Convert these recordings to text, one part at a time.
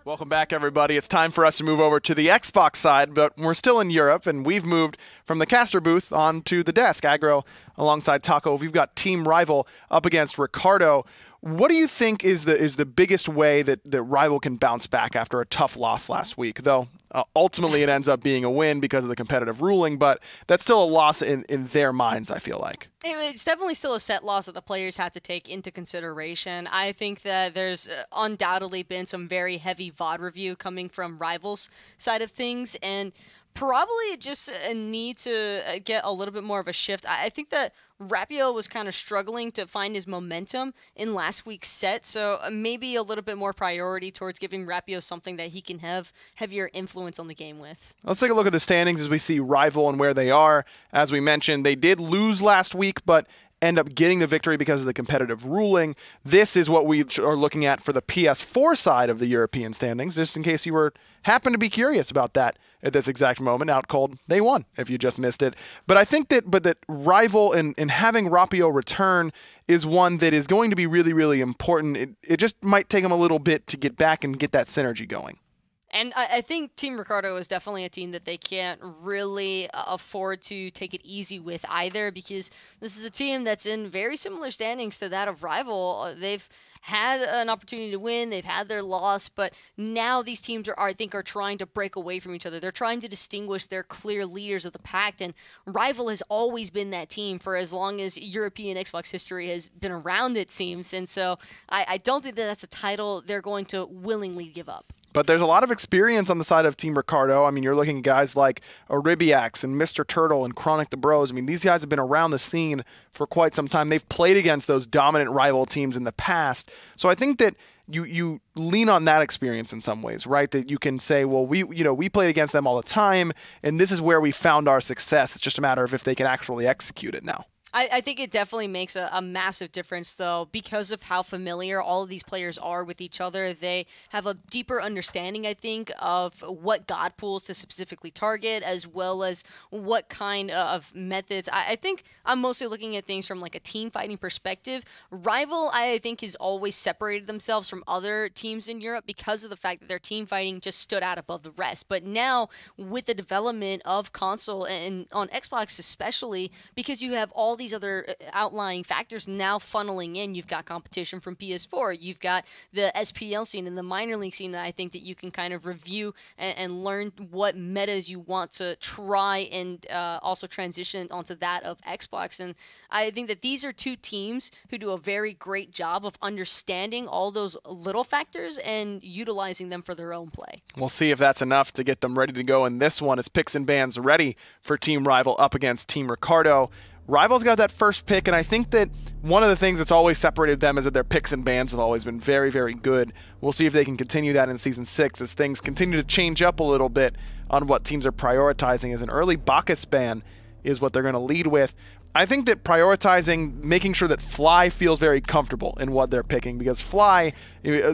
Welcome back, everybody. It's time for us to move over to the Xbox side, but we're still in Europe, and we've moved from the caster booth onto the desk. Aggro alongside Taco. We've got Team RvL up against Ricardo. What do you think is the biggest way that RvL can bounce back after a tough loss last week? Though ultimately it ends up being a win because of the competitive ruling, but that's still a loss in their minds, I feel like. It's definitely still a set loss that the players have to take into consideration. I think that there's undoubtedly been some very heavy VOD review coming from RvL's side of things, and probably just a need to get a little bit more of a shift. I think that RvL was kind of struggling to find his momentum in last week's set, so maybe a little bit more priority towards giving RvL something that he can have heavier influence on the game with. Let's take a look at the standings as we see RvL and where they are. As we mentioned, they did lose last week, but end up getting the victory because of the competitive ruling. This is what we are looking at for the PS4 side of the European standings, just in case you happen to be curious about that at this exact moment. Out cold, they won, if you just missed it. But I think that RvL and having RvL return is one that is going to be really, really important. It just might take them a little bit to get back and get that synergy going. And I think Team Ricardo is definitely a team that they can't really afford to take it easy with either, because this is a team that's in very similar standings to that of RvL. They've had an opportunity to win, they've had their loss, but now these teams I think are trying to break away from each other. They're trying to distinguish their clear leaders of the pack, and RvL has always been that team for as long as European Xbox history has been around, it seems, and so I don't think that that's a title they're going to willingly give up. But there's a lot of experience on the side of Team Ricardo. I mean, you're looking at guys like Eribiiax and Mr. Turtle and ChronicThe Bros. I mean, these guys have been around the scene for quite some time. They've played against those dominant RvL teams in the past. So I think that you lean on that experience in some ways, right? That you can say, well, we played against them all the time, and this is where we found our success. It's just a matter of if they can actually execute it now. I think it definitely makes a massive difference, though, because of how familiar all of these players are with each other. They have a deeper understanding, I think, of what god pools to specifically target, as well as what kind of methods. I think I'm mostly looking at things from like a team fighting perspective. RvL, I think, has always separated themselves from other teams in Europe because of the fact that their team fighting just stood out above the rest. But now, with the development of console and on Xbox especially, because you have all these other outlying factors now funneling in. You've got competition from PS4. You've got the SPL scene and the minor league scene that I think that you can kind of review and learn what metas you want to try and also transition onto that of Xbox. And I think that these are two teams who do a very great job of understanding all those little factors and utilizing them for their own play. We'll see if that's enough to get them ready to go in this one. It's picks and bans ready for Team RvL up against Team Ricardo. RvL's got that first pick, and I think that one of the things that's always separated them is that their picks and bans have always been very, very good. We'll see if they can continue that in Season 6 as things continue to change up a little bit on what teams are prioritizing. As an early Bakasura ban is what they're going to lead with. I think that prioritizing, making sure that Fly feels very comfortable in what they're picking, because Fly,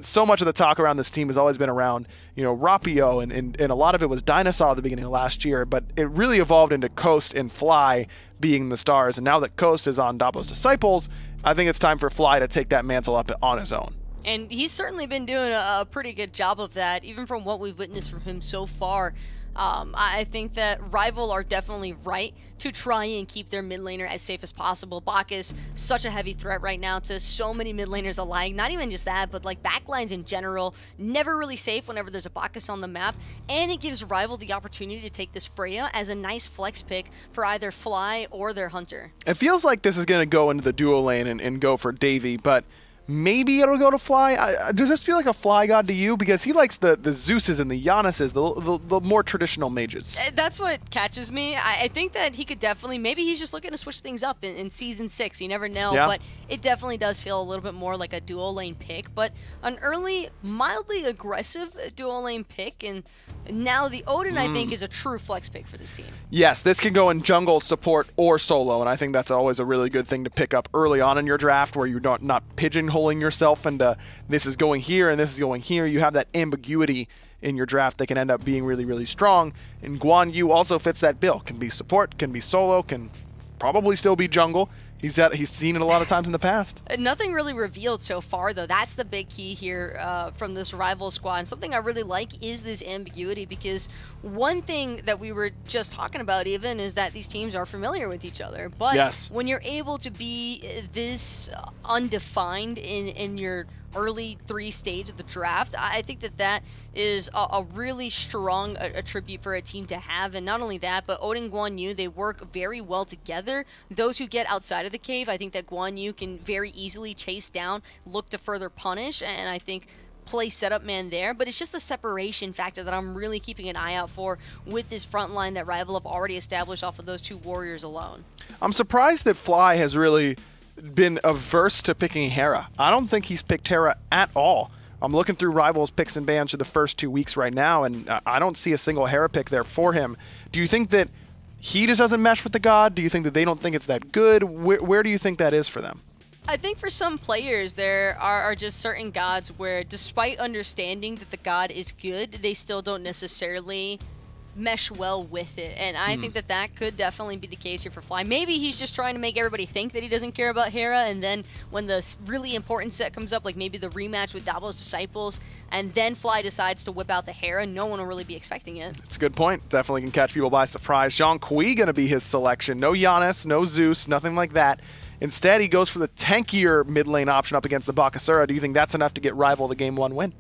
so much of the talk around this team has always been around, RvL, and a lot of it was DineOhSaw at the beginning of last year, but it really evolved into Coast and Fly being the stars, and now that Coast is on Dabo's Disciples, I think it's time for Fly to take that mantle up on his own. And he's certainly been doing a pretty good job of that, even from what we've witnessed from him so far. I think that RvL are definitely right to try and keep their mid laner as safe as possible. Bak is such a heavy threat right now to so many mid laners alike. Not even just that, but like backlines in general, never really safe whenever there's a Bakasura on the map. And it gives RvL the opportunity to take this Freya as a nice flex pick for either Fly or their Hunter. It feels like this is going to go into the duo lane and go for Davy, but maybe it'll go to Fly. Does this feel like a Fly god to you? Because he likes the Zeuses and the Giannis's, the more traditional mages. That's what catches me. I think that he could definitely, maybe he's just looking to switch things up in Season 6. You never know, yeah. But it definitely does feel a little bit more like a dual lane pick. But an early, mildly aggressive dual lane pick, and now the Odin, I think, is a true flex pick for this team. Yes, this can go in jungle, support, or solo, and I think that's always a really good thing to pick up early on in your draft, where you're not pigeonholing yourself into this is going here and this is going here. You have that ambiguity in your draft that can end up being really, really strong. And Guan Yu also fits that bill. Can be support, can be solo, can probably still be jungle. He's seen it a lot of times in the past. Nothing really revealed so far, though. That's the big key here from this rival squad. And something I really like is this ambiguity, because one thing that we were just talking about even is that these teams are familiar with each other. But yes, when you're able to be this undefined in your early 3 stage of the draft, I think that is a really strong attribute for a team to have. And not only that, but Odin and Guan Yu, they work very well together. Those who get outside of the cave, I think that Guan Yu can very easily chase down, look to further punish, and I think play setup man there. But it's just the separation factor that I'm really keeping an eye out for with this front line that RvL have already established off of those 2 warriors alone. I'm surprised that Fly has really been averse to picking Hera. I don't think he's picked Hera at all. I'm looking through RvL's picks and bans for the first 2 weeks right now, and I don't see a single Hera pick there for him. Do you think that he just doesn't mesh with the god? Do you think that they don't think it's that good? Where do you think that is for them? I think for some players, there are just certain gods where, despite understanding that the god is good, they still don't necessarily mesh well with it, and I think that could definitely be the case here for Fly. Maybe he's just trying to make everybody think that he doesn't care about Hera, and then when the really important set comes up, like maybe the rematch with Dabo's Disciples, and then Fly decides to whip out the Hera, no one will really be expecting it. It's a good point. Definitely can catch people by surprise. Zhong gonna be his selection. No Giannis, no Zeus, nothing like that. Instead, he goes for the tankier mid lane option up against the Bakasura. Do you think that's enough to get RvL the game 1 win?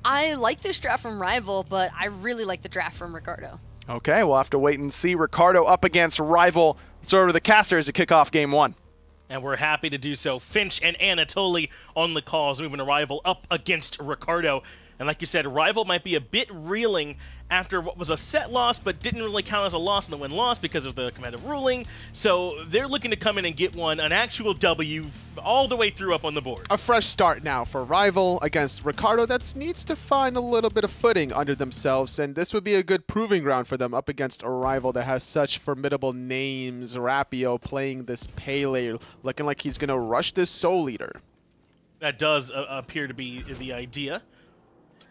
I like this draft from RvL, but I really like the draft from Ricardo. Okay, we'll have to wait and see. Ricardo up against RvL. Let's over to the casters to kick off game 1. And we're happy to do so. Finch and Anatoly on the calls, moving to RvL up against Ricardo. And like you said, RvL might be a bit reeling after what was a set loss, but didn't really count as a loss in the win-loss because of the competitive ruling. So they're looking to come in and get an actual W all the way through up on the board. A fresh start now for RvL against Ricardo that needs to find a little bit of footing under themselves, and this would be a good proving ground for them up against a rival that has such formidable names. Artio playing this Pele, looking like he's going to rush this Soul Eater. That does appear to be the idea.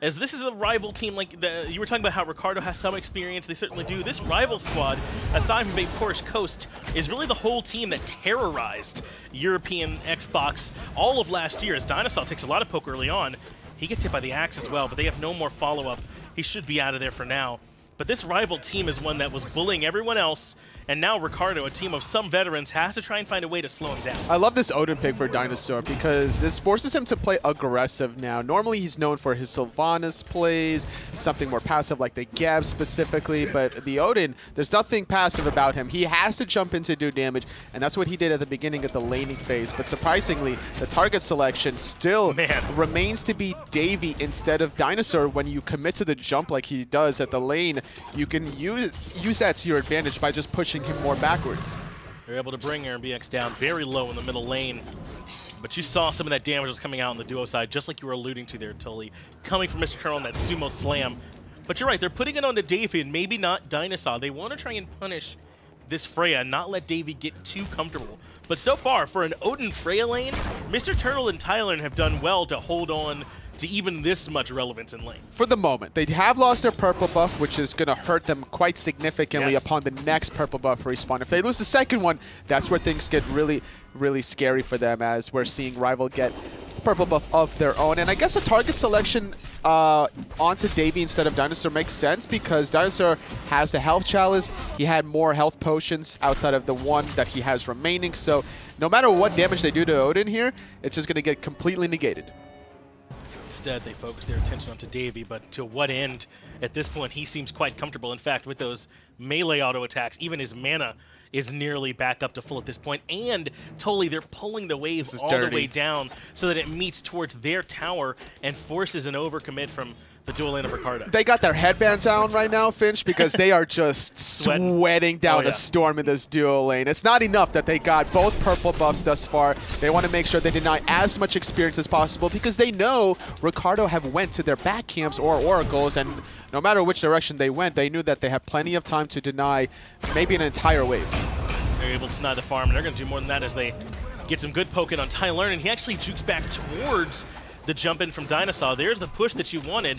As this is a rival team, like you were talking about how Ricardo has some experience, they certainly do. This rival squad, aside from Porous Coast, is really the whole team that terrorized European Xbox all of last year. As DineOhSaw takes a lot of poke early on, he gets hit by the axe as well, but they have no more follow-up. He should be out of there for now. But this rival team is one that was bullying everyone else, and now Ricardo, a team of some veterans, has to try and find a way to slow him down. I love this Odin pick for DineOhSaw because this forces him to play aggressive now. Normally he's known for his Sylvanas plays, something more passive like the Gab specifically, but the Odin, there's nothing passive about him. He has to jump in to do damage, and that's what he did at the beginning of the laning phase. But surprisingly, the target selection still remains to be Davy instead of DineOhSaw. When you commit to the jump like he does at the lane, you can use that to your advantage by just pushing him more backwards. They're able to bring Eribiiax down very low in the middle lane. But you saw some of that damage was coming out on the duo side, just like you were alluding to there, Tully, coming from Mr. Colonel on that sumo slam. But you're right, they're putting it on to Davy and maybe not DineOhSaw. They want to try and punish this Freya and not let Davy get too comfortable. But so far, for an Odin Freya lane, Mr. Turtle and Tylern have done well to hold on to even this much relevance in lane. For the moment. They have lost their purple buff, which is going to hurt them quite significantly upon the next purple buff respawn. If they lose the second one, that's where things get really, really scary for them, as we're seeing RvL get purple buff of their own. And I guess the target selection onto Davy instead of DineOhSaw makes sense because DineOhSaw has the health chalice. He had more health potions outside of the one that he has remaining. So no matter what damage they do to Odin here, it's just going to get completely negated. Instead, they focus their attention onto Davy, but to what end? At this point, he seems quite comfortable. In fact, with those melee auto attacks, even his mana is nearly back up to full at this point. And Tully, they're pulling the wave all the way down so that it meets towards their tower and forces an overcommit from the dual lane of Ricardo. They got their headbands on right now, Finch, because they are just sweating down a storm in this duo lane. It's not enough that they got both purple buffs thus far. They want to make sure they deny as much experience as possible because they know Ricardo have went to their back camps or oracles, and no matter which direction they went, they knew that they had plenty of time to deny maybe an entire wave. They're able to deny the farm, and they're going to do more than that as they get some good poking on Tylern, and he actually jukes back towards the jump in from DineOhSaw. There's the push that you wanted,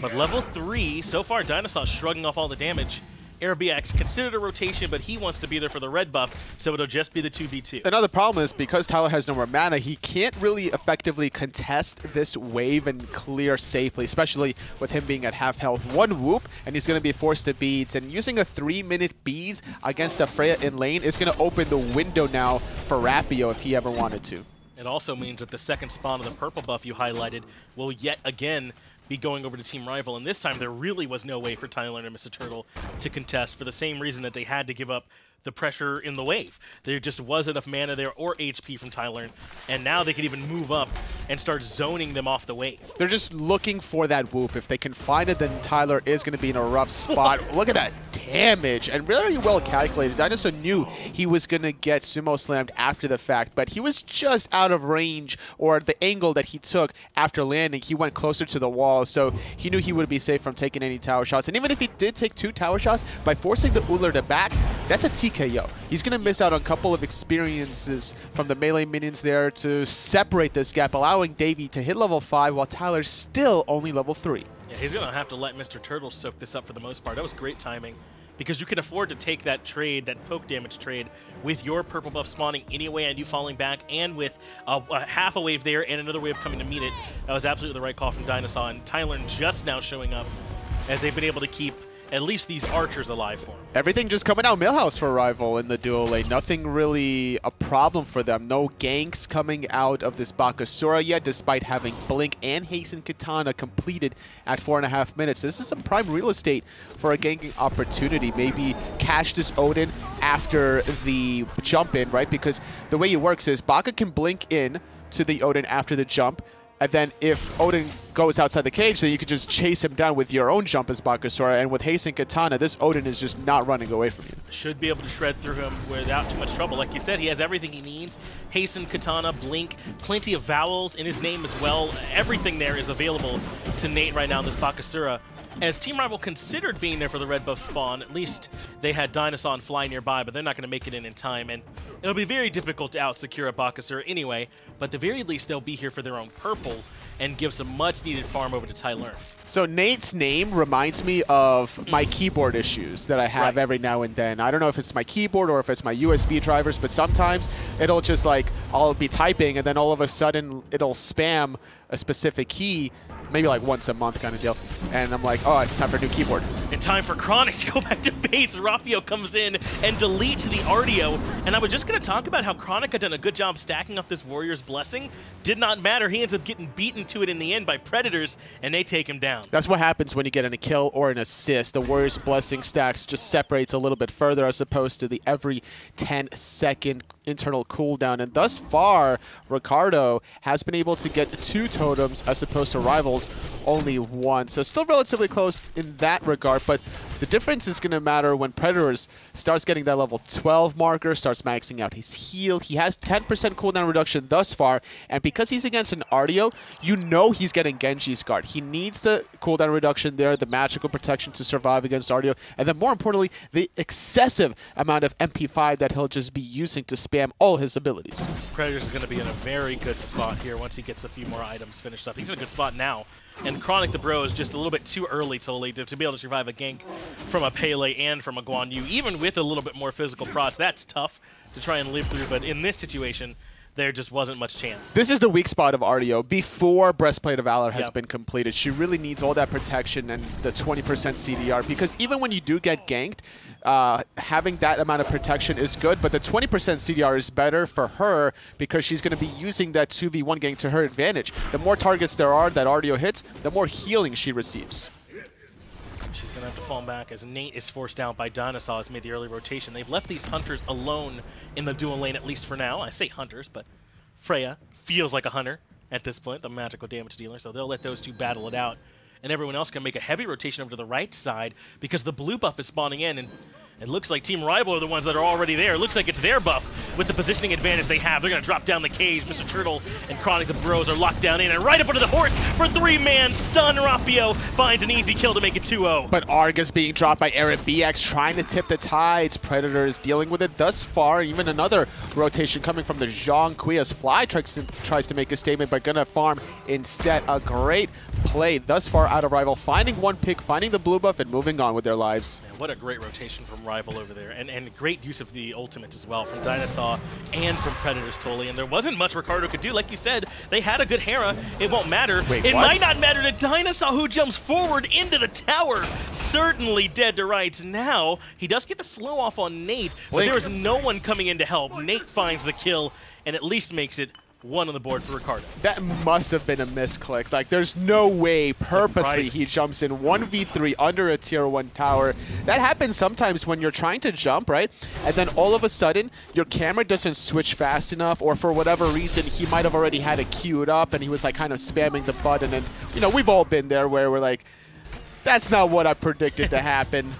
but level 3, so far DineOhSaw shrugging off all the damage. Eribiiax considered a rotation, but he wants to be there for the red buff, so it'll just be the 2v2. Another problem is because Tylern has no more mana, he can't really effectively contest this wave and clear safely, especially with him being at half health. One whoop, and he's going to be forced to beads, and using a 3-minute beads against a Freya in lane is going to open the window now for Artio if he ever wanted to. It also means that the second spawn of the purple buff you highlighted will yet again be going over to Team Rival, and this time there really was no way for Tylern and Mr. Turtle to contest for the same reason that they had to give up the pressure in the wave. There just wasn't enough mana there or HP from Tylern, and now they can even move up and start zoning them off the wave. They're just looking for that whoop. If they can find it, then Tylern is going to be in a rough spot. Look at that damage, and really well calculated. DineOhSaw knew he was going to get sumo slammed after the fact, but he was just out of range, or the angle that he took after landing, he went closer to the wall, so he knew he would be safe from taking any tower shots. And even if he did take 2 tower shots, by forcing the Ullr to back, that's a TKO. He's going to miss out on a couple of experiences from the melee minions there to separate this gap, allowing Davey to hit level 5 while Tylern's still only level 3. Yeah, he's going to have to let Mr. Turtle soak this up for the most part. That was great timing, because you can afford to take that trade, that poke damage trade, with your purple buff spawning anyway and you falling back, and with a half a wave there and another wave coming to meet it. That was absolutely the right call from DineOhSaw, and Tylern just now showing up as they've been able to keep at least these archers alive for him. Everything just coming out Millhouse for Rival in the duo lane. Nothing really a problem for them. No ganks coming out of this Bakasura yet, despite having Blink and Hasten Katana completed at 4.5 minutes. This is some prime real estate for a ganking opportunity. Maybe cash this Odin after the jump in, right? Because the way it works is Baka can blink in to the Odin after the jump, and then if Odin goes outside the cage, then you can just chase him down with your own jump as Bakasura. And with Hasten Katana, this Odin is just not running away from you. Should be able to shred through him without too much trouble. Like you said, he has everything he needs. Hasten, Katana, Blink, plenty of vowels in his name as well. Everything there is available to Nate right now in this Bakasura. As Team Rival considered being there for the red buff spawn, at least they had DineOhSaw and Fly nearby, but they're not going to make it in time, and it'll be very difficult to out-secure a Bakasura anyway, but at the very least they'll be here for their own purple and give some much-needed farm over to Tylern. So Nate's name reminds me of my keyboard issues that I have every now and then. I don't know if it's my keyboard or if it's my USB drivers, but sometimes it'll just like, I'll be typing and then all of a sudden it'll spam a specific key, maybe like once a month kind of deal. And I'm like, oh, it's time for a new keyboard. In time for Chronic to go back to base. Artio comes in and deletes the Artio. And I was just going to talk about how Chronic had done a good job stacking up this Warrior's Blessing. Did not matter. He ends up getting beaten to it in the end by Predators, and they take him down. That's what happens when you get a kill or an assist. The Warrior's Blessing stacks just separates a little bit further as opposed to the every 10-second internal cooldown. And thus far, Ricardo has been able to get 2 totems as opposed to Rivals only 1. So still relatively close in that regard, but the difference is going to matter when Predators starts getting that level 12 marker, starts maxing out his heal. He has 10% cooldown reduction thus far, and because he's against an Artio, you know he's getting Genji's guard. He needs the cooldown reduction there, the magical protection to survive against Artio, and then more importantly, the excessive amount of MP5 that he'll just be using to spam all his abilities. Predators is going to be in a very good spot here once he gets a few more items finished up. He's in a good spot now. And ChronicThe Bro is just a little bit too early to be able to survive a gank from a Pele and from a Guan Yu. Even with a little bit more physical procs, that's tough to try and live through. But in this situation, there just wasn't much chance. This is the weak spot of Artio before Breastplate of Valor has been completed. She really needs all that protection and the 20% CDR, because even when you do get ganked, having that amount of protection is good, but the 20% CDR is better for her because she's going to be using that 2v1 gank to her advantage. The more targets there are that Artio hits, the more healing she receives. She's going to have to fall back as Nate is forced out by DineOhSaw, has made the early rotation. They've left these hunters alone in the dual lane, at least for now. I say hunters, but Freya feels like a hunter at this point, the magical damage dealer, so they'll let those two battle it out. And everyone else can make a heavy rotation over to the right side because the blue buff is spawning in, and It looks like Team Rival are the ones that are already there. It looks like it's their buff with the positioning advantage they have. They're going to drop down the cage. Mr. Turtle and ChronicThe bros are locked down in. And right up under the horse for 3-man stun. Artio finds an easy kill to make it 2-0. But Argus being dropped by Eribiiax, trying to tip the tides. Predators dealing with it thus far. Even another rotation coming from the Zhong as Fly tries to make a statement, but gonna farm instead. A great play thus far out of Rival, finding one pick, finding the blue buff, and moving on with their lives. Man, what a great rotation from Rival over there, and great use of the ultimates as well from DineOhSaw and from Predators totally. And there wasn't much Ricardo could do. Like you said, they had a good Hera. It won't matter. Wait, it what? might not matter to DineOhSaw, who jumps forward into the tower. Certainly dead to rights. Now, he does get the slow off on Nate, but there is no one coming in to help. Nate finds the kill and at least makes it 1 on the board for Ricardo. That must have been a misclick. Like, there's no way purposely he jumps in 1v3 under a tier 1 tower. That happens sometimes when you're trying to jump, right? And then all of a sudden, your camera doesn't switch fast enough, or for whatever reason, he might have already had it queued up and he was like kind of spamming the button. And, you know, we've all been there where we're like, that's not what I predicted to happen.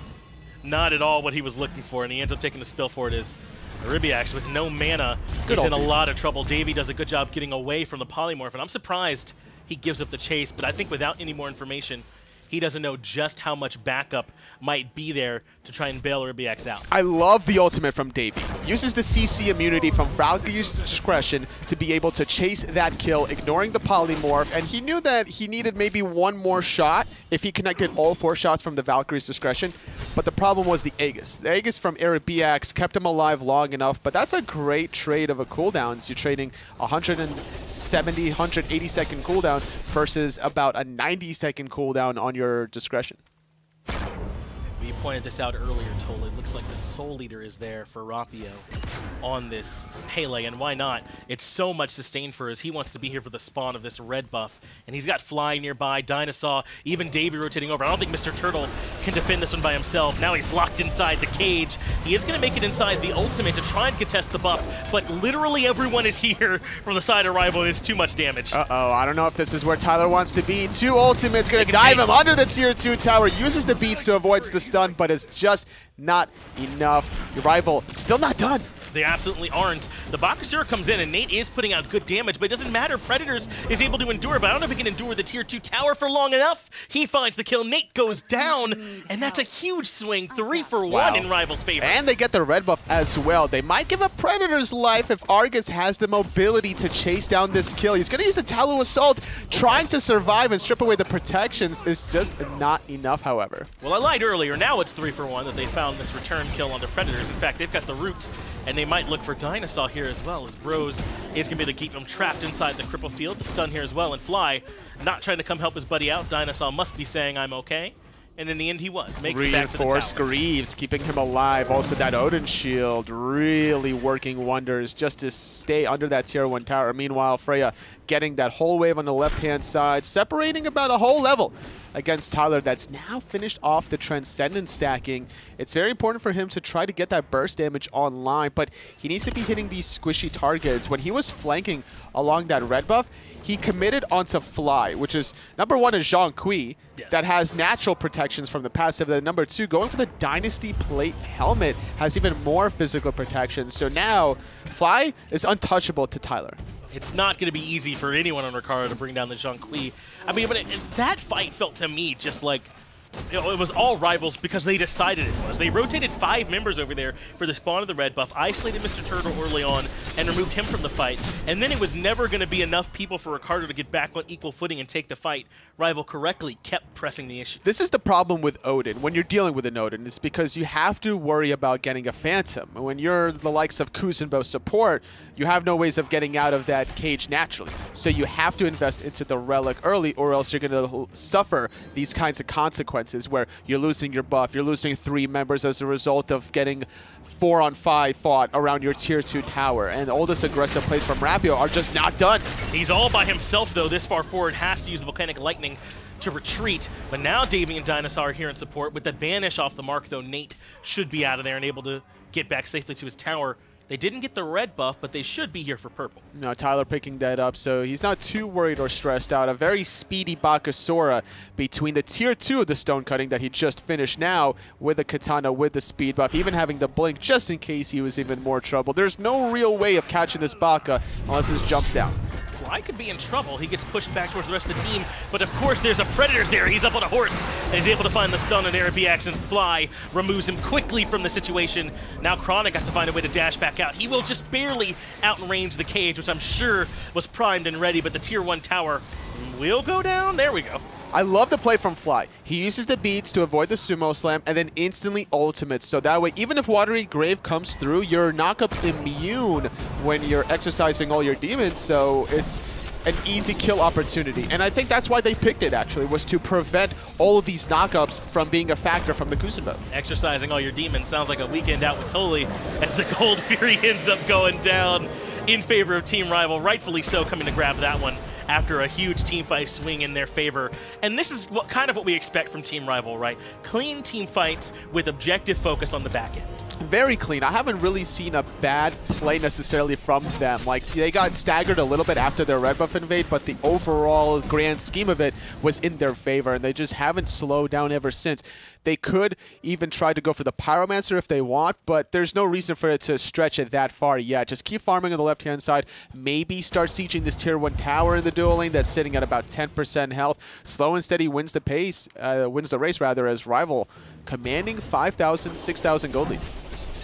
Not at all what he was looking for, and he ends up taking the spill for it. Is Eribiiax with no mana. Good He's in a ulti. lot of trouble. Davey does a good job getting away from the polymorph, and I'm surprised he gives up the chase, but I think without any more information, he doesn't know just how much backup might be there to try and bail Eribiiax out. I love the ultimate from Davey. Uses the CC immunity from Valkyrie's discretion to be able to chase that kill, ignoring the polymorph, and he knew that he needed maybe one more shot if he connected all 4 shots from the Valkyrie's discretion, but the problem was the Aegis. The Aegis from Eribiiax kept him alive long enough, but that's a great trade of a cooldown. So you're trading 170, 180 second cooldown versus about a 90-second cooldown on your discretion. We pointed this out earlier, Tola. It looks like the Soul Leader is there for Artio on this Pele, and why not? It's so much sustain for us. He wants to be here for the spawn of this red buff, and he's got Fly nearby, DineOhSaw, even Davey rotating over. I don't think Mr. Turtle can defend this one by himself. Now he's locked inside the cage. He is going to make it inside the ultimate to try and contest the buff, but literally everyone is here from the side of Rival. It's too much damage. Uh-oh, I don't know if this is where Tylern wants to be. 2 ultimates, going to dive him under the tier 2 tower, uses the beats to avoid the stun, but it's just not enough. Your Rival still not done. They absolutely aren't. The Bakasura comes in, and Nate is putting out good damage, but it doesn't matter. Predators is able to endure, but I don't know if he can endure the tier 2 tower for long enough. He finds the kill. Nate goes down, and that's a huge swing. 3 for 1 in Rival's favor. And they get the red buff as well. They might give up Predator's life if Argus has the mobility to chase down this kill. He's going to use the Talon Assault. Trying to survive and strip away the protections is just not enough, however. Well, I lied earlier. Now it's 3 for 1 that they found this return kill on the Predators. In fact, they've got the root, and they might look for DineOhSaw here as well, as Bros is going to be able to keep him trapped inside the cripple field. The stun here as well, and Fly not trying to come help his buddy out. DineOhSaw must be saying, I'm okay. And in the end, he was. Makes it back to the tower. Reinforced Greaves, keeping him alive. Also, that Odin shield really working wonders just to stay under that tier 1 tower. Meanwhile, Freya getting that whole wave on the left-hand side, separating about a whole level against Tylern that's now finished off the Transcendent stacking. It's very important for him to try to get that burst damage online, but he needs to be hitting these squishy targets. When he was flanking along that red buff, he committed onto Fly, which is, number 1 is Zhong that has natural protections from the passive. Then number 2, going for the Dynasty Plate helmet, has even more physical protection. So now, Fly is untouchable to Tylern. It's not going to be easy for anyone on Ricardo to bring down the Zhong. I mean, but that fight felt to me just like, you know, it was all Rivals because they decided it was. They rotated 5 members over there for the spawn of the red buff, isolated Mr. Turtle early on, and removed him from the fight. And then it was never going to be enough people for Ricardo to get back on equal footing and take the fight. Rival correctly kept pressing the issue. This is the problem with Odin when you're dealing with an Odin, is because you have to worry about getting a Phantom. When you're the likes of Kuzenbo support, you have no ways of getting out of that cage naturally. So you have to invest into the Relic early, or else you're going to suffer these kinds of consequences where you're losing your buff, you're losing 3 members as a result of getting 4-on-5 fought around your tier 2 tower. And all this aggressive plays from Artio are just not done. He's all by himself, though, this far forward. Has to use the Volcanic Lightning to retreat. But now Davey and DineOhSaw are here in support. With the banish off the mark, though, Nate should be out of there and able to get back safely to his tower. They didn't get the red buff, but they should be here for purple. No, Tylern picking that up, so he's not too worried or stressed out. A very speedy Bakasura between the tier 2 of the stone cutting that he just finished now with the katana, with the speed buff, even having the blink just in case he was even more trouble. There's no real way of catching this Baka unless his jumps down. I could be in trouble. He gets pushed back towards the rest of the team, but of course there's a Predators there. He's up on a horse, and he's able to find the stun on Eribiiax, and Fly removes him quickly from the situation. Now ChronicThe has to find a way to dash back out. He will just barely outrange the cage, which I'm sure was primed and ready, but the tier 1 tower will go down. There we go. I love the play from Fly. He uses the beats to avoid the sumo slam and then instantly ultimates. So that way, even if Watery Grave comes through, you're knockup immune when you're exercising all your demons. So it's an easy kill opportunity. And I think that's why they picked it, actually, was to prevent all of these knockups from being a factor from the Kuzenbo. Exercising all your demons sounds like a weekend out with Toli as the Gold Fury ends up going down in favor of Team Rival. Rightfully so, coming to grab that one after a huge team fight swing in their favor. And this is kind of what we expect from Team Rival, right? Clean team fights with objective focus on the back end. Very clean. I haven't really seen a bad play necessarily from them. Like, they got staggered a little bit after their red buff invade, but the overall grand scheme of it was in their favor, and they just haven't slowed down ever since. They could even try to go for the Pyromancer if they want, but there's no reason for it to stretch it that far yet. Just keep farming on the left-hand side. Maybe start sieging this tier 1 tower in the duel lane that's sitting at about 10% health. Slow and steady wins the pace, wins the race rather, as Rival commanding 5,000, 6,000 gold lead.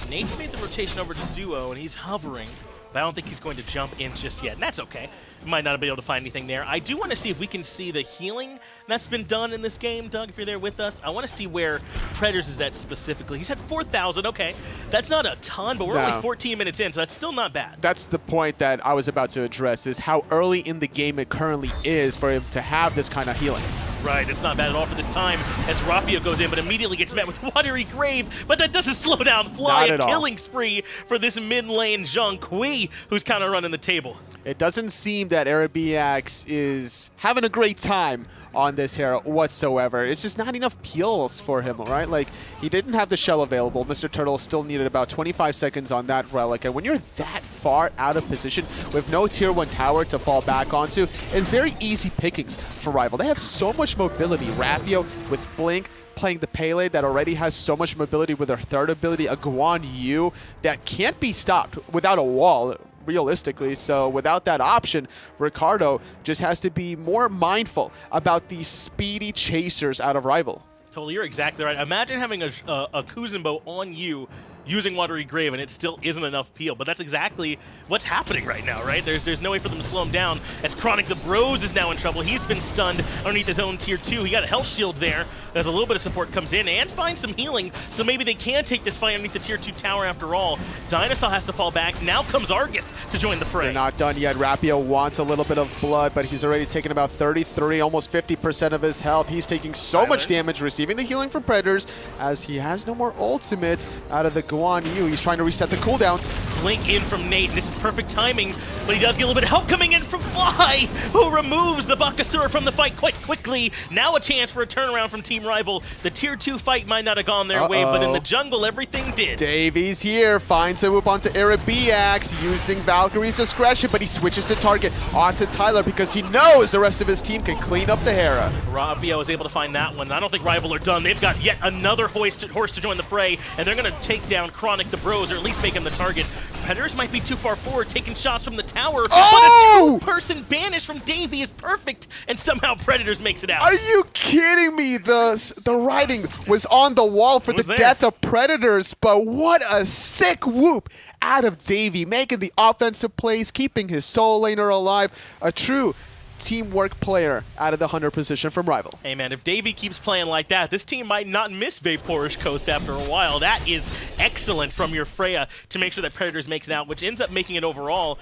Nate's made the rotation over to Duo, and he's hovering, but I don't think he's going to jump in just yet, and that's okay. We might not be able to find anything there. I do want to see if we can see the healing that's been done in this game. Doug, if you're there with us, I want to see where Predators is at specifically. He's had 4,000, okay. That's not a ton, but we're only 14 minutes in, so that's still not bad. That's the point that I was about to address, is how early in the game it currently is for him to have this kind of healing. Right, it's not bad at all for this time as Artio goes in, but immediately gets met with Watery Grave, but that doesn't slow down Fly. A killing spree for this mid-lane Zhong, who's kind of running the table. It doesn't seem that Eribiiax is having a great time on this Hera whatsoever. It's just not enough peels for him, right? Like, he didn't have the shell available. Mr. Turtle still needed about 25 seconds on that relic, and when you're that far out of position with no tier 1 tower to fall back onto, it's very easy pickings for Rival. They have so much mobility. Artio with Blink, playing the Pele that already has so much mobility with her third ability, a Guan Yu that can't be stopped without a wall, realistically. So without that option, Ricardo just has to be more mindful about these speedy chasers out of Rival. Totally, you're exactly right. Imagine having a Kuzenbo on you using Watery Grave, and it still isn't enough peel. But that's exactly what's happening right now, right? There's no way for them to slow him down, as ChronicThe Bros is now in trouble. He's been stunned underneath his own tier 2. He got a health shield there as a little bit of support comes in and finds some healing, so maybe they can take this fight underneath the tier 2 tower after all. DineOhSaw has to fall back. Now comes Argus to join the fray. They're not done yet. Artio wants a little bit of blood, but he's already taken about 33, almost 50% of his health. He's taking so much damage, receiving the healing from Predators, as he has no more ultimate out of the Guan Yu. He's trying to reset the cooldowns. Blink in from Nate. This is perfect timing, but he does get a little bit of help coming in from Fly, who removes the Bakasura from the fight quite quickly. Now a chance for a turnaround from Team Rival. The tier 2 fight might not have gone their way, but in the jungle, everything did. Davies here, finds a whoop onto Eribiiax, using Valkyrie's discretion, but he switches the target onto Tylern because he knows the rest of his team can clean up the Hera. Artio was able to find that one. I don't think Rival are done. They've got yet another horse to join the fray, and they're going to take down ChronicThe Bros, or at least make him the target. Predators might be too far forward, taking shots from the tower, but a two-person banish from Davey is perfect, and somehow Predators makes it out. Are you kidding me? The writing was on the wall for the death of Predators, but what a sick whoop out of Davey, making the offensive plays, keeping his soul laner alive. A true teamwork player out of the hunter position from Rival. Hey man, if Davey keeps playing like that, this team might not miss Vaporish Coast after a while. That is excellent from your Freya to make sure that Predators makes it out, which ends up making it overall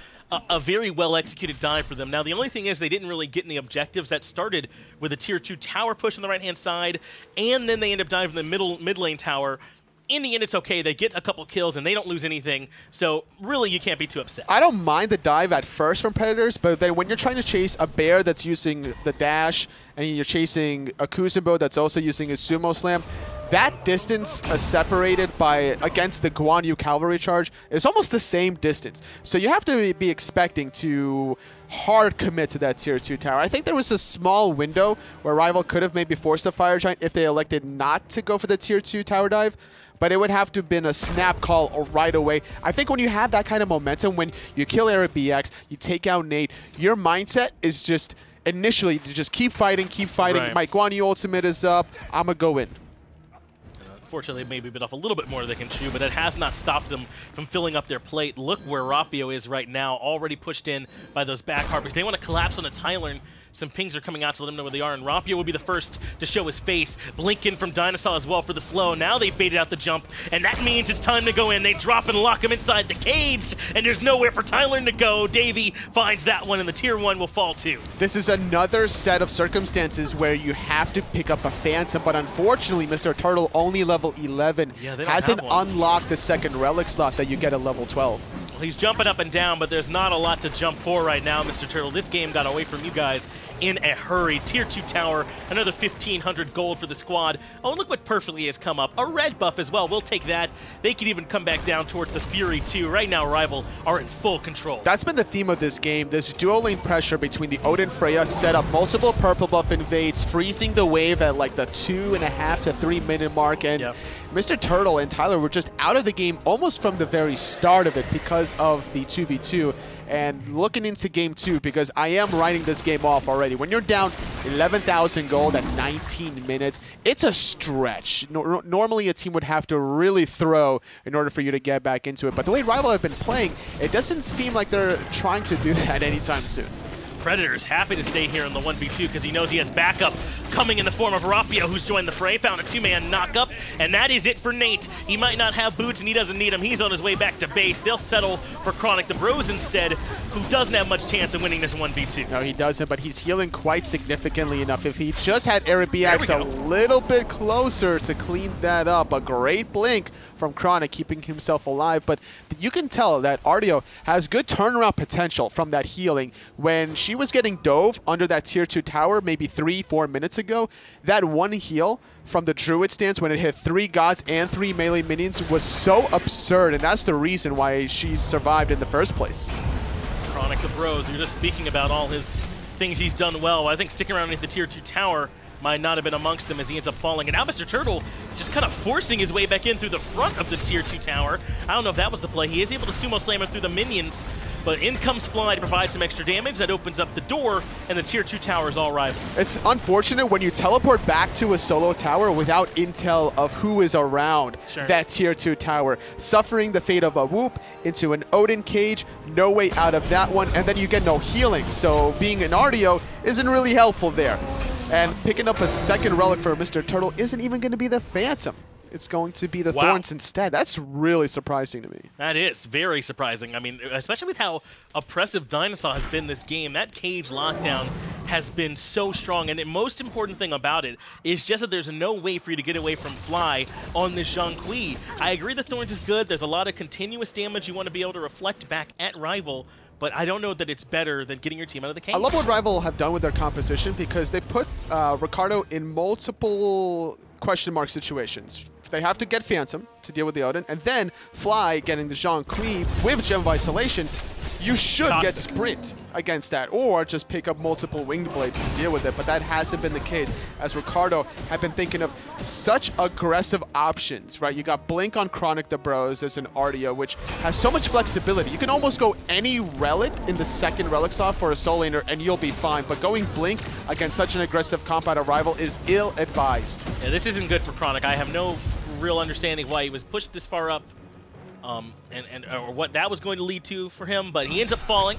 a very well-executed dive for them. Now, the only thing is they didn't really get any objectives. That started with a tier 2 tower push on the right-hand side, and then they end up diving the mid lane tower. In the end, it's okay. They get a couple kills, and they don't lose anything. So, really, you can't be too upset. I don't mind the dive at first from Predators, but then when you're trying to chase a bear that's using the dash, and you're chasing a Kuzenbo that's also using his sumo slam, that distance separated by against the Guan Yu cavalry charge is almost the same distance. So you have to be expecting to hard commit to that tier 2 tower. I think there was a small window where Rival could have maybe forced a Fire Giant if they elected not to go for the tier 2 tower dive, but it would have to have been a snap call or right away. I think when you have that kind of momentum, when you kill Eribiiax, you take out Nate, your mindset is just initially to just keep fighting, Right. My Guan Yu ultimate is up, I'm going to go in. Unfortunately, they maybe bit off a little bit more than they can chew, but it has not stopped them from filling up their plate. Look where Artio is right now, already pushed in by those back harpers. They want to collapse on a Tylern. Some pings are coming out to let them know where they are, and Artio will be the first to show his face. Blink in from DineOhSaw as well for the slow. Now they've baited out the jump, and that means it's time to go in. They drop and lock him inside the cage, and there's nowhere for Tylern to go. Davey finds that one, and the tier 1 will fall too. This is another set of circumstances where you have to pick up a Phantom, but unfortunately, Mr. Turtle, only level 11, hasn't unlocked the second relic slot that you get at level 12. Well, he's jumping up and down, but there's not a lot to jump for right now, Mr. Turtle. This game got away from you guys in a hurry. Tier 2 tower, another 1,500 gold for the squad. Oh, and look what perfectly has come up. A red buff as well. We'll take that. They can even come back down towards the Fury too. Right now, Rival are in full control. That's been the theme of this game. This dual lane pressure between the Odin Freya set up multiple purple buff invades, freezing the wave at like the 2.5 to 3 minute mark, and Mr. Turtle and Tylern were just out of the game almost from the very start of it because of the 2v2. And looking into game 2, because I am writing this game off already. When you're down 11,000 gold at 19 minutes, it's a stretch. Normally a team would have to really throw in order for you to get back into it. But the way Rival have been playing, it doesn't seem like they're trying to do that anytime soon. Predators happy to stay here in the 1v2 because he knows he has backup coming in the form of Artio, who's joined the fray, found a 2-man knockup, and that is it for Nate. He might not have boots and he doesn't need them. He's on his way back to base. They'll settle for ChronicThe Bros instead, who doesn't have much chance of winning this 1v2. No, he doesn't, but he's healing quite significantly enough. If he just had Eribiiax a little bit closer to clean that up, a great blink from Chronic, keeping himself alive, but you can tell that Artio has good turnaround potential from that healing. When she was getting dove under that tier 2 tower maybe 3-4 minutes ago, that one heal from the Druid stance when it hit 3 gods and 3 melee minions was so absurd, and that's the reason why she survived in the first place. ChronicThe Bros, you're just speaking about all his things he's done well. I think sticking around underneath the tier 2 tower might not have been amongst them as he ends up falling. And now Mr. Turtle just kind of forcing his way back in through the front of the tier 2 tower. I don't know if that was the play. He is able to sumo slam him through the minions, but in comes Fly to provide some extra damage. That opens up the door, and the tier 2 tower is all Rivals. It's unfortunate when you teleport back to a solo tower without intel of who is around that tier 2 tower, suffering the fate of a Whoop into an Odin cage, no way out of that one, and then you get no healing. So being an Artio isn't really helpful there. And picking up a second relic for Mr. Turtle isn't even going to be the Phantom. It's going to be the Thorns instead. That's really surprising to me. That is very surprising. I mean, especially with how oppressive DineOhSaw has been this game. That cage lockdown has been so strong, and the most important thing about it is just that there's no way for you to get away from Fly on this Zhong. I agree the Thorns is good. There's a lot of continuous damage you want to be able to reflect back at Rival, but I don't know that it's better than getting your team out of the cage. I love what Rival have done with their composition because they put Ricardo in multiple question mark situations. They have to get Phantom to deal with the Odin, and then Fly getting the Zhong with Gem of Isolation. You should get Sprint against that, or just pick up multiple Winged Blades to deal with it, but that hasn't been the case, as Ricardo have been thinking of such aggressive options, right? You got Blink on ChronicThe Bros as an Artio, which has so much flexibility. You can almost go any relic in the second relic slot for a soul laner, and you'll be fine, but going Blink against such an aggressive comp out of Rival is ill-advised. Yeah, this isn't good for Chronic. I have no real understanding why he was pushed this far up. Or what that was going to lead to for him, but he ends up falling,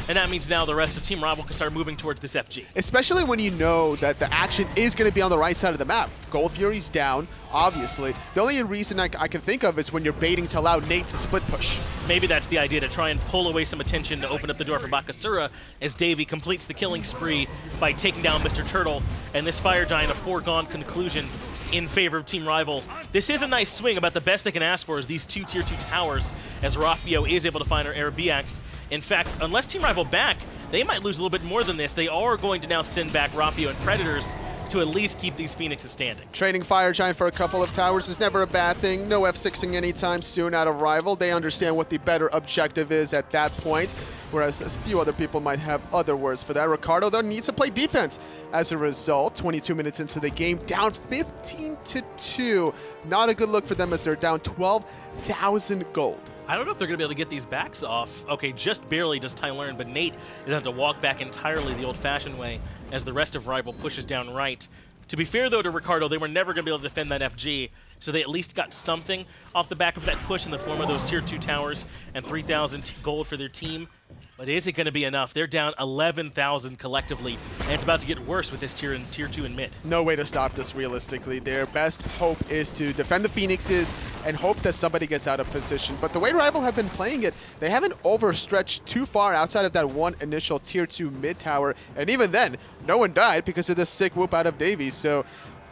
and that means now the rest of Team Rival can start moving towards this FG. Especially when you know that the action is going to be on the right side of the map. Gold Fury's down, obviously. The only reason I can think of is when you're baiting to allow Nate to split push. Maybe that's the idea, to try and pull away some attention to open up the door for Bakasura, as Davey completes the killing spree by taking down Mr. Turtle, and this Fire Giant a foregone conclusion in favor of Team Rival. This is a nice swing. About the best they can ask for is these 2 tier 2 towers, as Artio is able to find her Eribiiax. In fact, unless Team Rival back, they might lose a little bit more than this. They are going to now send back Artio and Predators to at least keep these Phoenixes standing. Trading Fire Giant for a couple of towers is never a bad thing. No F6ing anytime soon out of Rival. They understand what the better objective is at that point, whereas a few other people might have other words for that. Ricardo, though, needs to play defense. As a result, 22 minutes into the game, down 15-2. Not a good look for them as they're down 12,000 gold. I don't know if they're going to be able to get these backs off. Okay, just barely does Tylern, but Nate is going to have to walk back entirely the old-fashioned way as the rest of Rival pushes down right. To be fair, though, to Ricardo, they were never going to be able to defend that FG, so they at least got something off the back of that push in the form of those Tier 2 towers and 3,000 gold for their team. But is it going to be enough? They're down 11,000 collectively, and it's about to get worse with this tier 2 and mid. No way to stop this realistically. Their best hope is to defend the Phoenixes and hope that somebody gets out of position. But the way Rival have been playing it, they haven't overstretched too far outside of that one initial Tier 2 mid tower. And even then, no one died because of this sick whoop out of Davy. So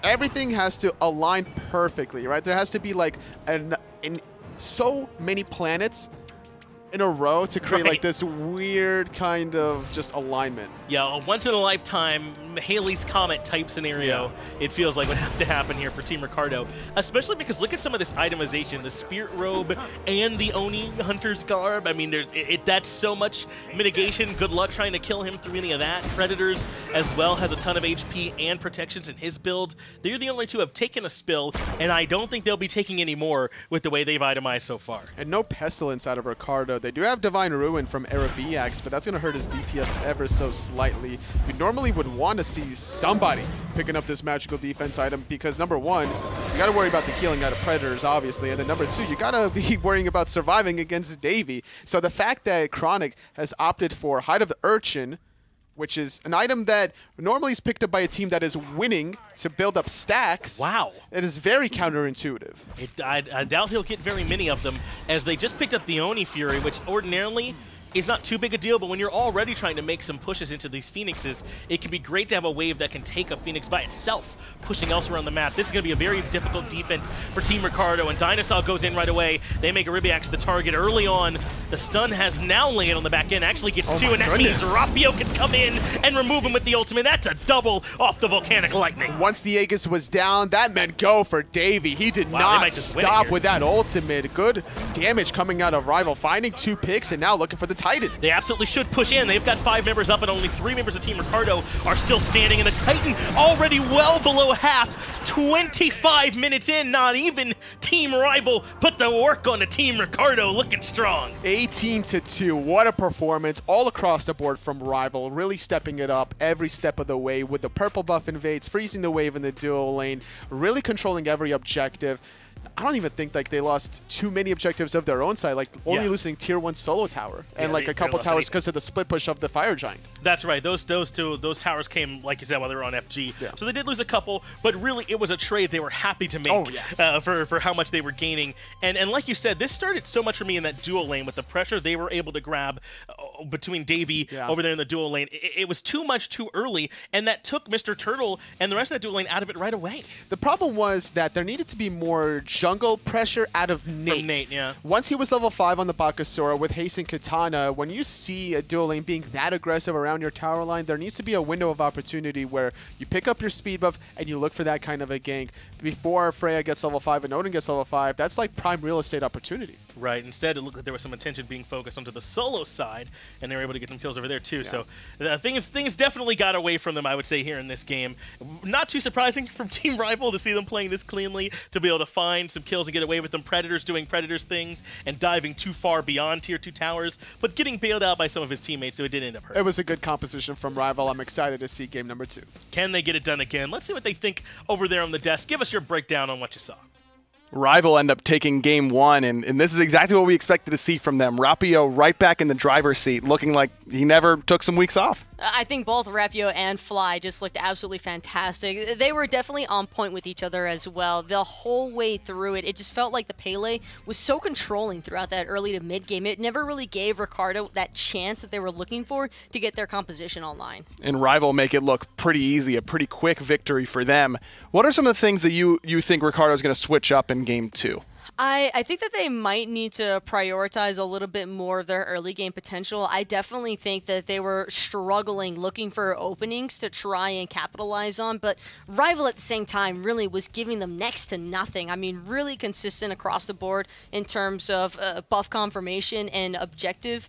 everything has to align perfectly, right? There has to be like so many planets in a row to create like this weird kind of just alignment. Yeah, a once-in-a-lifetime Halley's Comet type scenario, it feels like would have to happen here for Team Ricardo, especially because look at some of this itemization, the Spirit Robe and the Oni Hunter's Garb. I mean, that's so much mitigation. Good luck trying to kill him through any of that. Predators as well has a ton of HP and protections in his build. They're the only two who have taken a spill, and I don't think they'll be taking any more with the way they've itemized so far. And no Pestilence out of Ricardo. They do have Divine Ruin from Eribiiax, but that's going to hurt his DPS ever so slightly. We normally would want to see somebody picking up this magical defense item because, number one, you got to worry about the healing out of Predators, obviously, and then number two, you got to be worrying about surviving against Davy. So the fact that Chronic has opted for Hide of the Urchin, which is an item that normally is picked up by a team that is winning to build up stacks. Wow. It is very counterintuitive. I doubt he'll get very many of them, as they just picked up the Oni Fury, which ordinarily is not too big a deal, but when you're already trying to make some pushes into these Phoenixes, it can be great to have a wave that can take a Phoenix by itself, pushing elsewhere on the map. This is going to be a very difficult defense for Team Ricardo, and DineOhSaw goes in right away. They make Eribiiax the target early on. The stun has now landed on the back end, actually gets two, and that means Artio can come in and remove him with the ultimate. That's a double off the Volcanic Lightning. Once the Aegis was down, that meant go for Davy. He did not stop with that ultimate. Good damage coming out of Rival, finding 2 picks, and now looking for the Titan. They absolutely should push in. They've got 5 members up, and only 3 members of Team Ricardo are still standing, and the Titan already well below half. 25 minutes in, not even Team Rival put the work on the Team Ricardo, looking strong. 18-2, what a performance all across the board from Rival, really stepping it up every step of the way with the purple buff invades, freezing the wave in the duo lane, really controlling every objective. I don't even think like they lost too many objectives of their own side, like only losing Tier 1 solo tower and like a couple towers because of the split push of the Fire Giant. That's right. Those towers came, like you said, while they were on FG. Yeah. So they did lose a couple, but really it was a trade they were happy to make for how much they were gaining. And like you said, this started so much for me in that duo lane with the pressure they were able to grab between Davy over there in the duo lane. It was too much too early, and that took Mr. Turtle and the rest of that duo lane out of it right away. The problem was that there needed to be more jungle pressure out of Nate. From Nate, yeah. Once he was level 5 on the Bakasura with Haste and Katana, when you see a duo lane being that aggressive around your tower line, there needs to be a window of opportunity where you pick up your speed buff and you look for that kind of a gank. Before Freya gets level 5 and Odin gets level 5, that's like prime real estate opportunity. Right. Instead, it looked like there was some attention being focused onto the solo side, and they were able to get some kills over there too. So things definitely got away from them, I would say, here in this game. Not too surprising from Team Rival to see them playing this cleanly, to be able to find some kills and get away with them. Predators doing Predators things and diving too far beyond Tier 2 towers, but getting bailed out by some of his teammates, so it did end up hurting. It was a good composition from Rival. I'm excited to see game number 2. Can they get it done again? Let's see what they think over there on the desk. Give us your breakdown on what you saw. Rival end up taking game 1, and this is exactly what we expected to see from them. Artio right back in the driver's seat, looking like he never took some weeks off. I think both Artio and Fly just looked absolutely fantastic. They were definitely on point with each other as well. The whole way through it, it just felt like the Pele was so controlling throughout that early to mid game. It never really gave Ricardo that chance that they were looking for to get their composition online. And Rival make it look pretty easy, a pretty quick victory for them. What are some of the things that you think Ricardo's going to switch up in game 2? I think that they might need to prioritize a little bit more of their early game potential. I definitely think that they were struggling looking for openings to try and capitalize on, but RvL at the same time really was giving them next to nothing. I mean, really consistent across the board in terms of buff confirmation and objective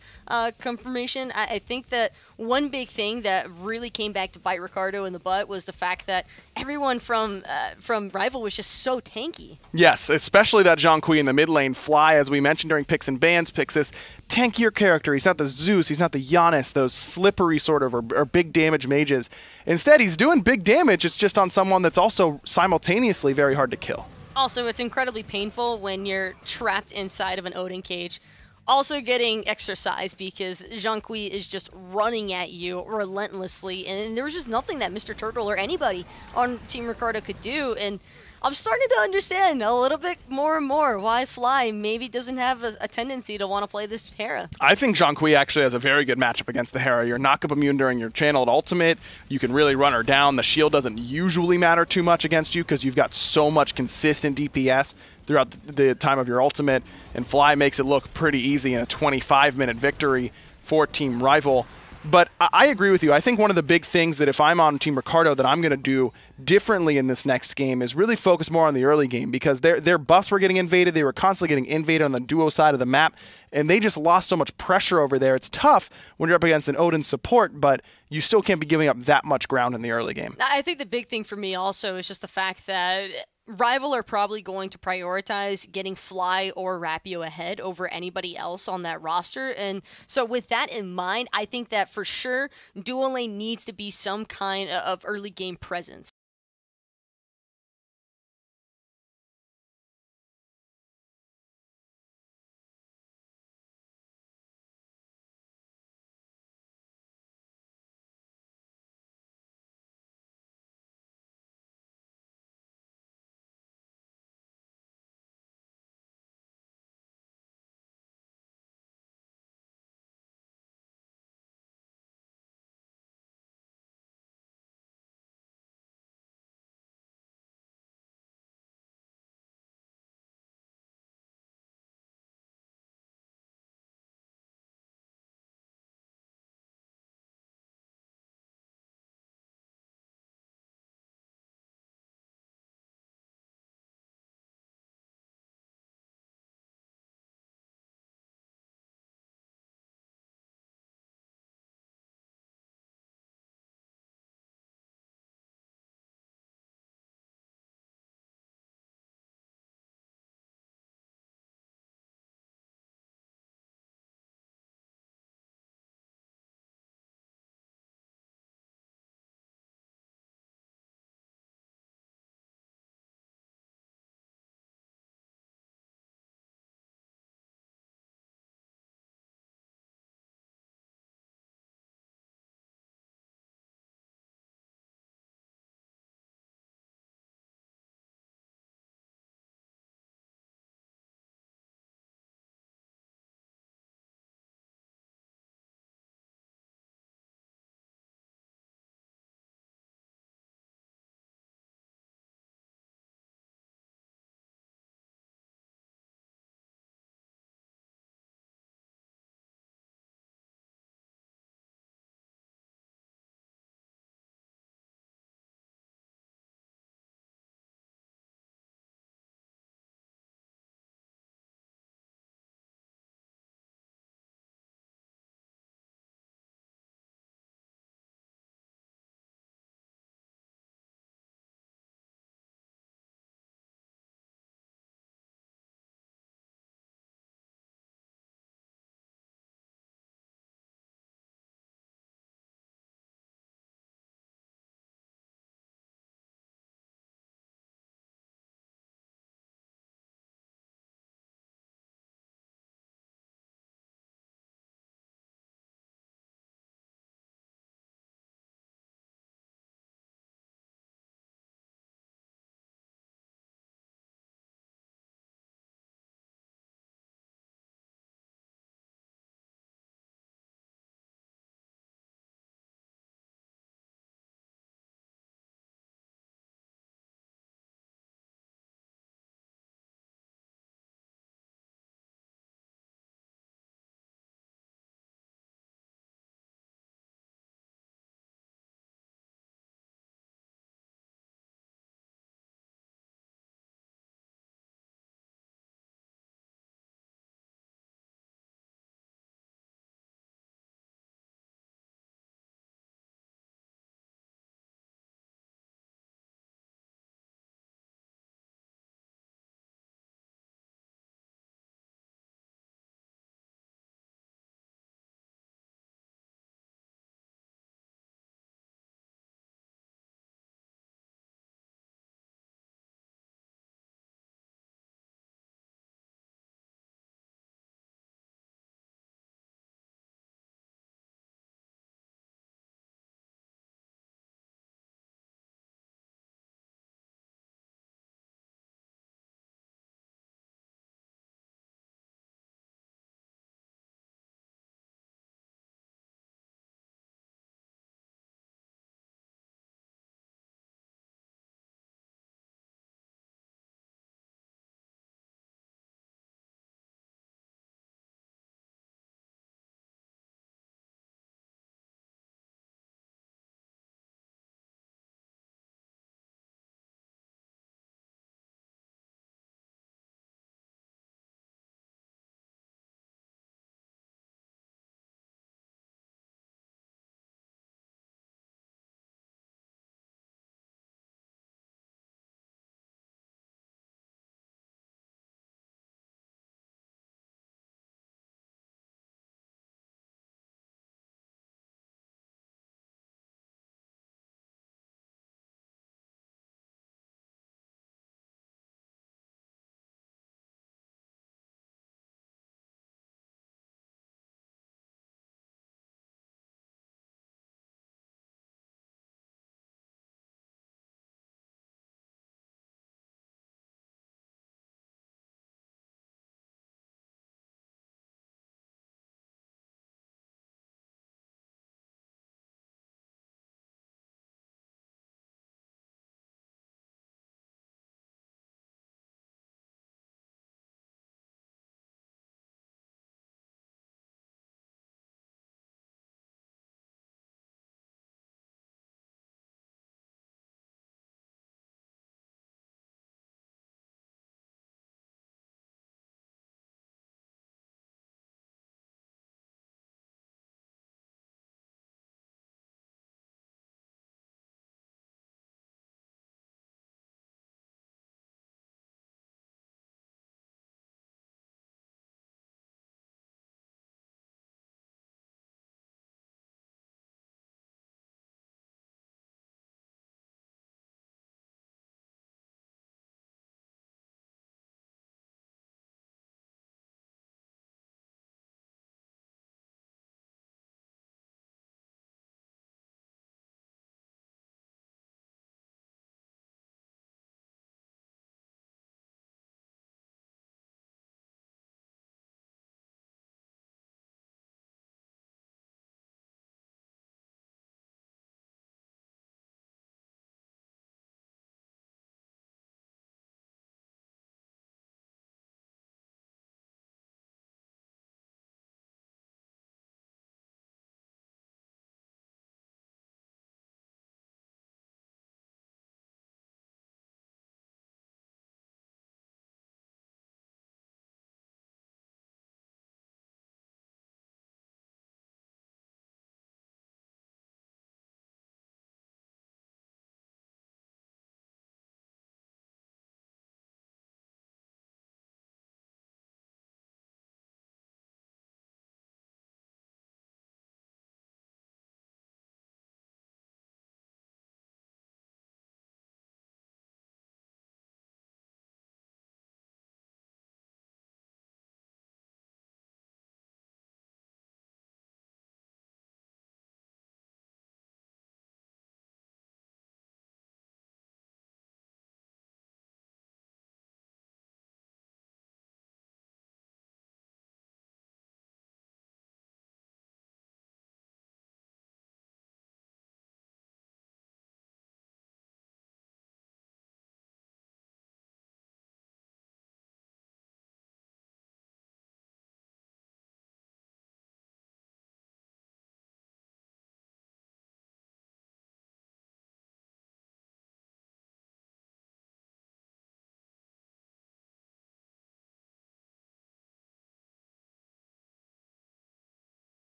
confirmation. I think that one big thing that really came back to bite Ricardo in the butt was the fact that everyone from RvL was just so tanky. Yes, especially that Zhong in the mid lane. Fly, as we mentioned during picks and bans, picks this tankier character. He's not the Zeus, he's not the Giannis, those slippery sort of or big damage mages. Instead, he's doing big damage. It's just on someone that's also simultaneously very hard to kill. Also, it's incredibly painful when you're trapped inside of an Odin cage. Also getting exercise because Zhong is just running at you relentlessly, and there was just nothing that Mr. Turtle or anybody on Team Ricardo could do, and I'm starting to understand a little bit more and more why Fly maybe doesn't have a tendency to want to play this Hera. I think Zhong actually has a very good matchup against the Hera. You're knock-up immune during your channeled ultimate. You can really run her down. The shield doesn't usually matter too much against you because you've got so much consistent DPS throughout the time of your ultimate, and Fly makes it look pretty easy in a 25-minute victory for Team RvL. But I agree with you. I think one of the big things that if I'm on Team Ricardo that I'm going to do differently in this next game is really focus more on the early game, because their buffs were getting invaded. They were constantly getting invaded on the duo side of the map, and they just lost so much pressure over there. It's tough when you're up against an Odin support, but you still can't be giving up that much ground in the early game. I think the big thing for me also is just the fact that RvL are probably going to prioritize getting Fly or Artio ahead over anybody else on that roster. And so with that in mind, I think that for sure, dual lane needs to be some kind of early game presence.